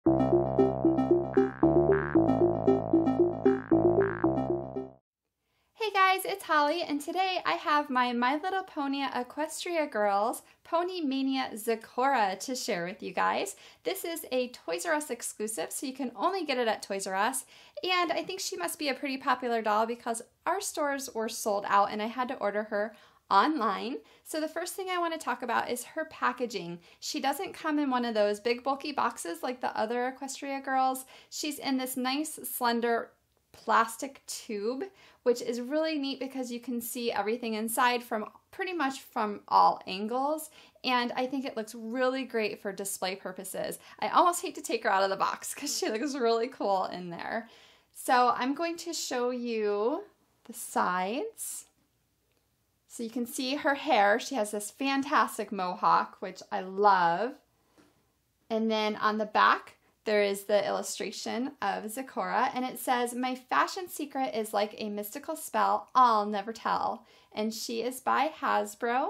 Hey guys, it's Holly, and today I have my Little Pony Equestria Girls Pony Mania Zecora to share with you guys. This is a Toys R Us exclusive, so you can only get it at Toys R Us, and I think she must be a pretty popular doll because our stores were sold out and I had to order her online. So the first thing I want to talk about is her packaging. She doesn't come in one of those big bulky boxes like the other Equestria Girls. She's in this nice slender plastic tube, which is really neat because you can see everything inside from pretty much from all angles, and I think it looks really great for display purposes. I almost hate to take her out of the box because she looks really cool in there. So I'm going to show you the sides. So you can see her hair. She has this fantastic mohawk, which I love. And then on the back, there is the illustration of Zecora, and it says, "My fashion secret is like a mystical spell I'll never tell." And she is by Hasbro.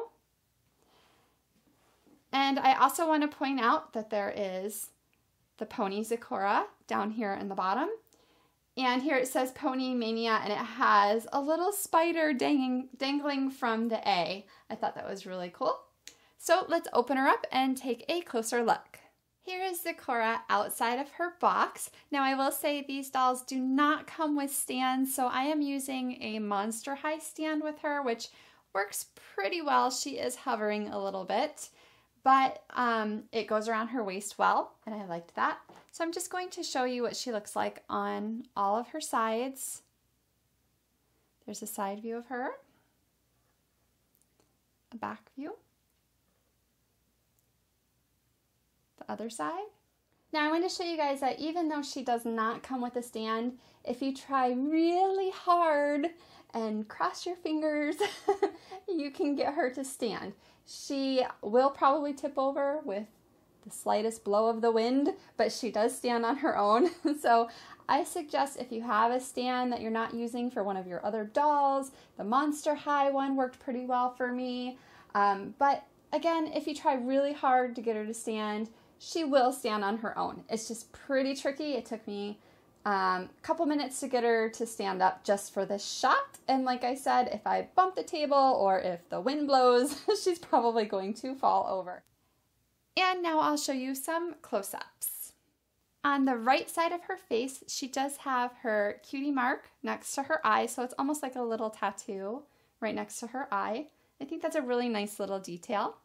And I also want to point out that there is the pony Zecora down here in the bottom. And here it says Pony Mania, and it has a little spider dangling from the A. I thought that was really cool. So let's open her up and take a closer look. Here is Zecora outside of her box. Now I will say these dolls do not come with stands, so I am using a Monster High stand with her, which works pretty well. She is hovering a little bit, but it goes around her waist well, and I liked that. So I'm just going to show you what she looks like on all of her sides. There's a side view of her, a back view, other side. Now I want to show you guys that even though she does not come with a stand, if you try really hard and cross your fingers, you can get her to stand. She will probably tip over with the slightest blow of the wind, but she does stand on her own. So I suggest if you have a stand that you're not using for one of your other dolls, the Monster High one worked pretty well for me. But again, if you try really hard to get her to stand, she will stand on her own. It's just pretty tricky. It took me a couple minutes to get her to stand up just for this shot. And like I said, if I bump the table or if the wind blows, she's probably going to fall over. And now I'll show you some close-ups. On the right side of her face, she does have her cutie mark next to her eye, so it's almost like a little tattoo right next to her eye. I think that's a really nice little detail.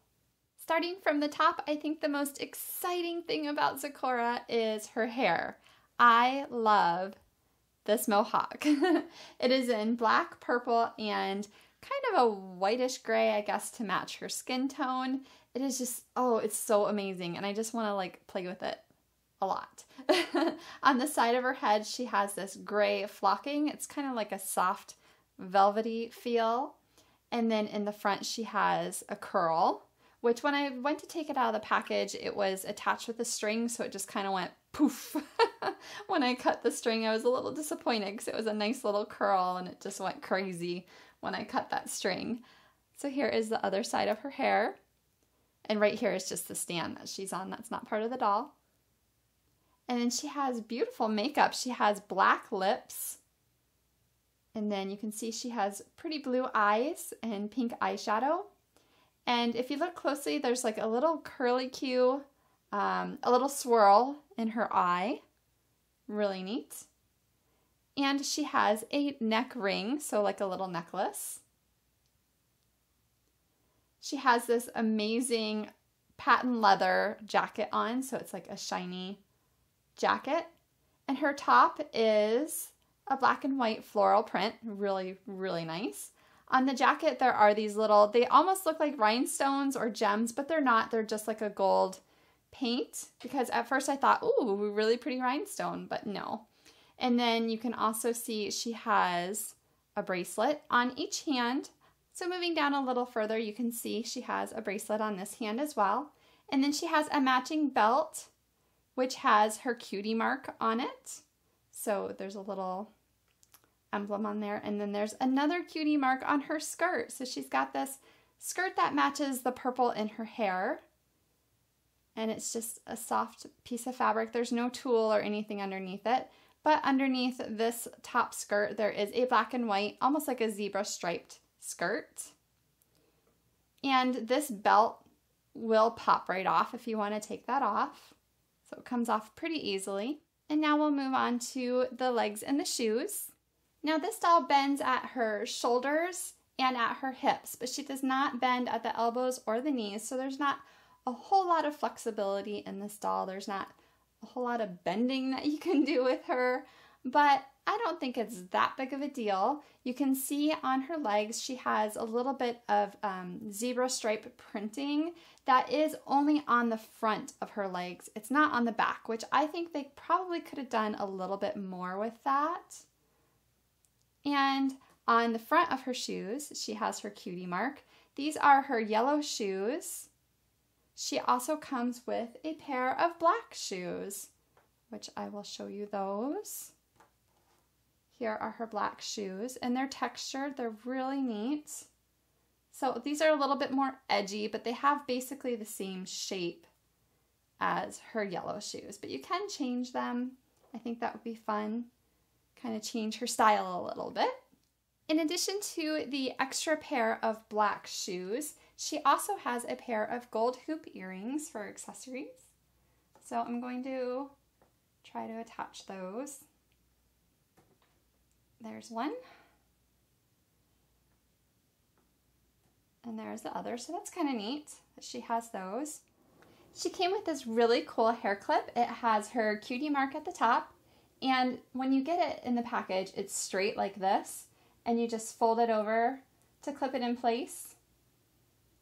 Starting from the top, I think the most exciting thing about Zecora is her hair. I love this mohawk. It is in black, purple, and kind of a whitish gray, I guess, to match her skin tone. It is just, oh, it's so amazing, and I just want to like play with it a lot. On the side of her head, she has this gray flocking. It's kind of like a soft, velvety feel. And then in the front, she has a curl, which when I went to take it out of the package, it was attached with a string, so it just kind of went poof. When I cut the string, I was a little disappointed because it was a nice little curl and it just went crazy when I cut that string. So here is the other side of her hair. And right here is just the stand that she's on. That's not part of the doll. And then she has beautiful makeup. She has black lips. And then you can see she has pretty blue eyes and pink eyeshadow. And if you look closely, there's like a little curlicue, a little swirl in her eye. Really neat. And she has a neck ring, so like a little necklace. She has this amazing patent leather jacket on, so it's like a shiny jacket. And her top is a black and white floral print. Really, really nice. On the jacket, there are these little, they almost look like rhinestones or gems, but they're not. They're just like a gold paint, because at first I thought, ooh, really pretty rhinestone, but no. And then you can also see she has a bracelet on each hand. So moving down a little further, you can see she has a bracelet on this hand as well. And then she has a matching belt, which has her cutie mark on it. So there's a little emblem on there. And then there's another cutie mark on her skirt. So she's got this skirt that matches the purple in her hair. And it's just a soft piece of fabric. There's no tulle or anything underneath it. But underneath this top skirt, there is a black and white, almost like a zebra striped skirt. And this belt will pop right off if you want to take that off. So it comes off pretty easily. And now we'll move on to the legs and the shoes. Now this doll bends at her shoulders and at her hips, but she does not bend at the elbows or the knees, so there's not a whole lot of flexibility in this doll. There's not a whole lot of bending that you can do with her, but I don't think it's that big of a deal. You can see on her legs she has a little bit of zebra stripe printing that is only on the front of her legs. It's not on the back, which I think they probably could have done a little bit more with that. And on the front of her shoes, she has her cutie mark. These are her yellow shoes. She also comes with a pair of black shoes, which I will show you those. Here are her black shoes, and they're textured. They're really neat. So these are a little bit more edgy, but they have basically the same shape as her yellow shoes, but you can change them. I think that would be fun. Kind of change her style a little bit. In addition to the extra pair of black shoes, she also has a pair of gold hoop earrings for accessories. So I'm going to try to attach those. There's one. And there's the other, so that's kind of neat that she has those. She came with this really cool hair clip. It has her cutie mark at the top, and when you get it in the package, it's straight like this, and you just fold it over to clip it in place,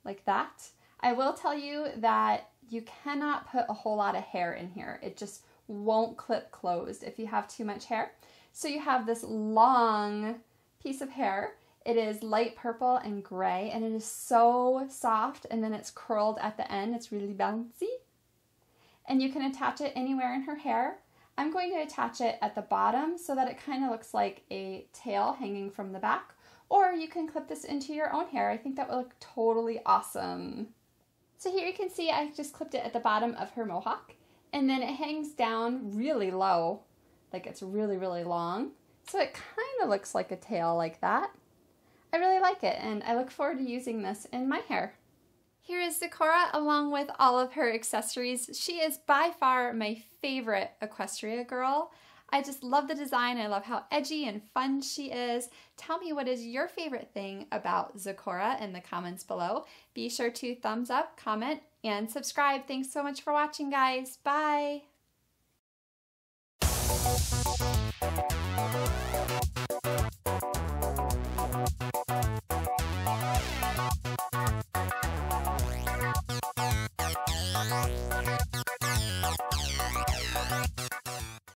like that. I will tell you that you cannot put a whole lot of hair in here. It just won't clip closed if you have too much hair. So you have this long piece of hair. It is light purple and gray, and it is so soft, and then it's curled at the end. It's really bouncy. And you can attach it anywhere in her hair. I'm going to attach it at the bottom so that it kind of looks like a tail hanging from the back, or you can clip this into your own hair. I think that would look totally awesome. So here you can see I just clipped it at the bottom of her mohawk, and then it hangs down really low, like it's really, really long. So it kind of looks like a tail like that. I really like it, and I look forward to using this in my hair. Here is Zecora along with all of her accessories. She is by far my favorite Equestria girl. I just love the design. I love how edgy and fun she is. Tell me, what is your favorite thing about Zecora in the comments below. Be sure to thumbs up, comment, and subscribe. Thanks so much for watching, guys. Bye!